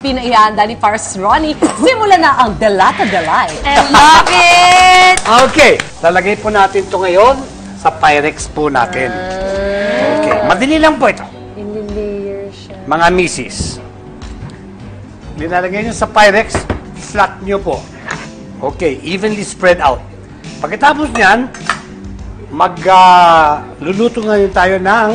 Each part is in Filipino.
Pinaihanda ni Pars Ronnie. Simula na ang Delata Delight. I love it! Okay, lalagay po natin ito ngayon sa Pyrex po natin. Okay, madali lang po ito. Layer siya. Mga misis. Linalagay nyo sa Pyrex, flat nyo po. Okay, evenly spread out. Pagkatapos niyan, luluto ngayon tayo ng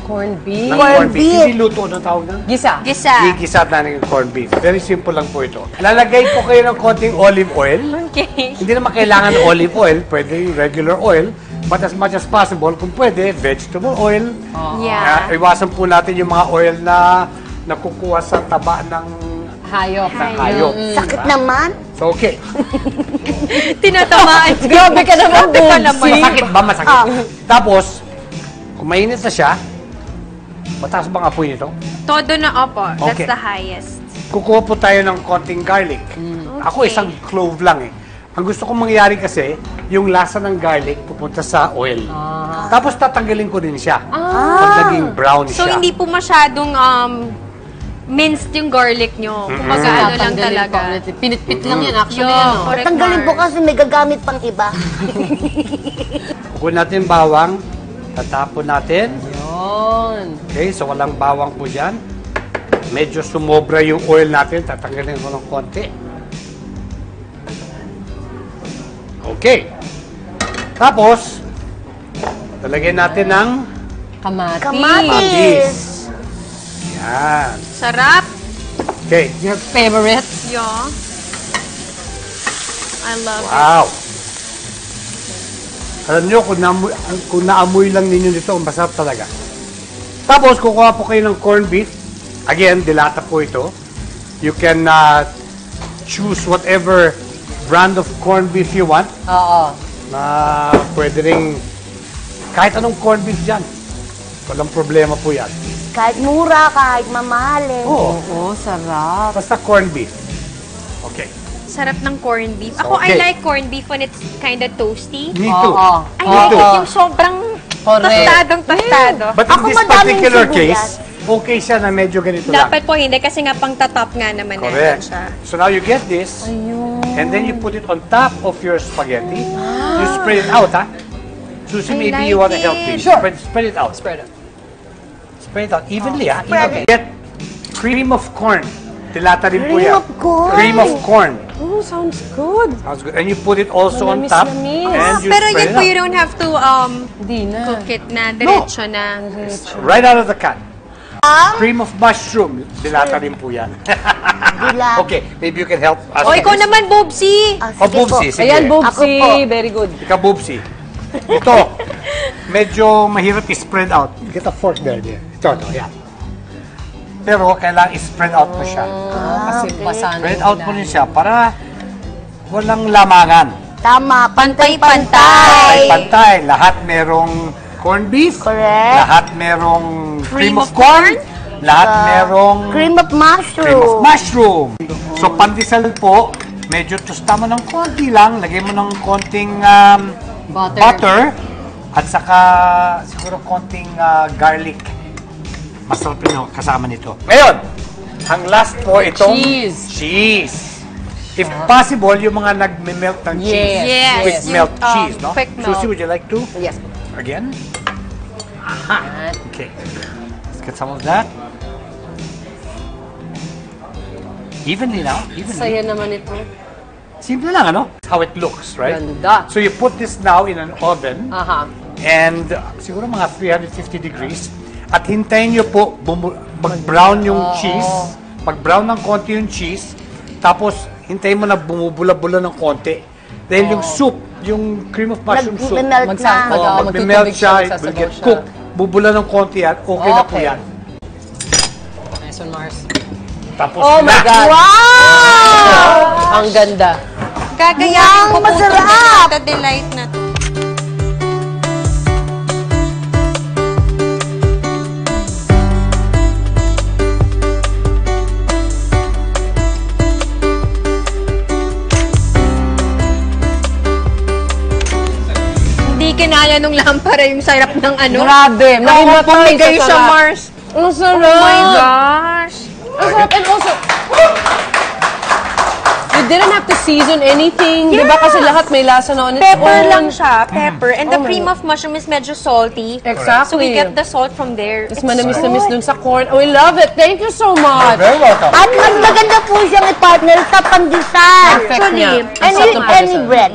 Corned beef. corned beef. Hindi luto, anong tawag na? Gisa. Gisa. Gigisa natin yung corned beef. Very simple lang po ito. Lalagay po kayo ng konting olive oil. Okay. Hindi naman kailangan olive oil. Pwede yung regular oil. But as much as possible, kung pwede, vegetable oil. Yeah. Iwasan po natin yung mga oil na nakukuha sa taba ng Hayop. hayop. Sakit naman. So, okay. Tinatamaan. Grabe ka naman, Grabe ka naman. Masakit ba? Masakit. Tapos, kung mainit na siya, mataas bang apoy nito? Todo na, opo. That's Okay. the highest. Kukuha po tayo ng konting garlic. Ako isang clove lang eh. Ang gusto kong mangyari kasi, yung lasa ng garlic pupunta sa oil. Tapos tatanggalin ko din siya. Pag naging brown So, siya. hindi po masyadong minced yung garlic nyo. Kumbaga, ano lang talaga. Pinitpit lang yan, actually. Yeah, Ano? correct, Tanggalin po Mars. kasi may gagamit pang iba. Kukuha natin bawang. Tatapon natin. Yun. Okay, so walang bawang po dyan. Medyo sumobra yung oil natin. Tatanggalin ko ng konti. Okay. Tapos, lalagyan natin ng Kamatis. kamatis. Yan. Sarap. Okay. Your favorite? Yeah. I love it. Wow. Alam nyo, kung naamoy lang ninyo dito, masarap talaga. Tapos, kukuha po kayo ng corned beef. Again, dilata po ito. You can choose whatever brand of corned beef you want. Oo. Na pwede rin kahit anong corned beef dyan. Walang problema po yan. Kahit mura, kahit mamahalin. Oo. Oo, sarap. Basta corned beef. Okay. Sarap ng corned beef. Ako, Okay. I like corned beef when it's kind of toasty. Me too. Oo. I Me like too. it yung sobrang Correct. tostado. But Ako in this madaming particular sibuyas. case, okay siya na medyo ganito lang. Dapat po hindi kasi nga pang tatap nga naman natin Correct. siya. So now you get this, and then you put it on top of your spaghetti. You spread it out, ha? Susie, I maybe like you want to help it. me. Sure. Spread it out. Spread it. Spread it out evenly, ha? Spread Evenly. Get cream of corn. Dilata rin po Cream yan. of corn. Cream of corn. Oh, sounds good. Sounds good. And you put it also on Manamis, top. lamis. And you Pero spread yun it po, out. you don't have to Hindi na. cook it na, diretso na. Right out of the can. Cream of mushroom. Dilata rin po yan. Dila. Okay, maybe you can help us. O, ikaw naman, Bobsy! Ah, Oh, sige po. Bubsy, sige. Ayan, Ako Bobsy. po. Very good. Ikaw, Bubsy. Ito, medyo mahirap i-spread out. Get a fork there, dear. Ito, yan. Pero kailangan i-spread out mo siya. Kasi basa na Spread yung out mo ilalim. rin siya para walang lamangan. Tama. Pantay-pantay. Pantay. Lahat merong corned beef. Correct. Lahat merong cream of of corn. Lahat merong Cream of mushroom. cream of mushroom. So, pandesal po, medyo tosta mo ng konti lang. Lagay mo ng konting butter. At saka, siguro konting garlic. Masarap yung kasama nito. Ngayon, ang last po itong Cheese. If possible, yung mga nagme-melt ng cheese. Yes. Quick Yung, melt cheese, no? quick melt. Susie, would you like to? Yes. Again? Aha. Okay. Let's get some of that. Evenly now. Evenly. Saya naman ito. Simple lang, ano? How it looks, right? Ganda. So you put this now in an oven Aha. and siguro mga 350 degrees at hintayin nyo po mag-brown yung cheese. Mag-brown ng konti yung cheese. Tapos hintayin mo na bumubula-bula ng konti. Dahil yung soup, yung cream of mushroom soup, Nag-melt na. magme-melt siya, it will get cooked. Bubula ng konti yan, okay na po Okay. yan. Nice one, Mars. Tapos Oh my na. God! Wow! Ang ganda. Gagayahin ko po masarap! the delight na to. Hindi kinaya nung lampara yung sarap ng ano. Grabe. Pamigay siya, Mars. Ang sarap. Oh my gosh. Ang sarap. And also, didn't have to season anything. Di ba kasi lahat may lasa na on its Pepper own. lang siya, pepper. And the Oh my cream of mushroom is medyo salty. Exactly. So we get the salt from there. Tapos manamis-namis dun sa corn. Oh, we love it. Thank you so much. Very welcome. At mas maganda po siyang i-partner sa pandesal. Perfect niya. Any bread.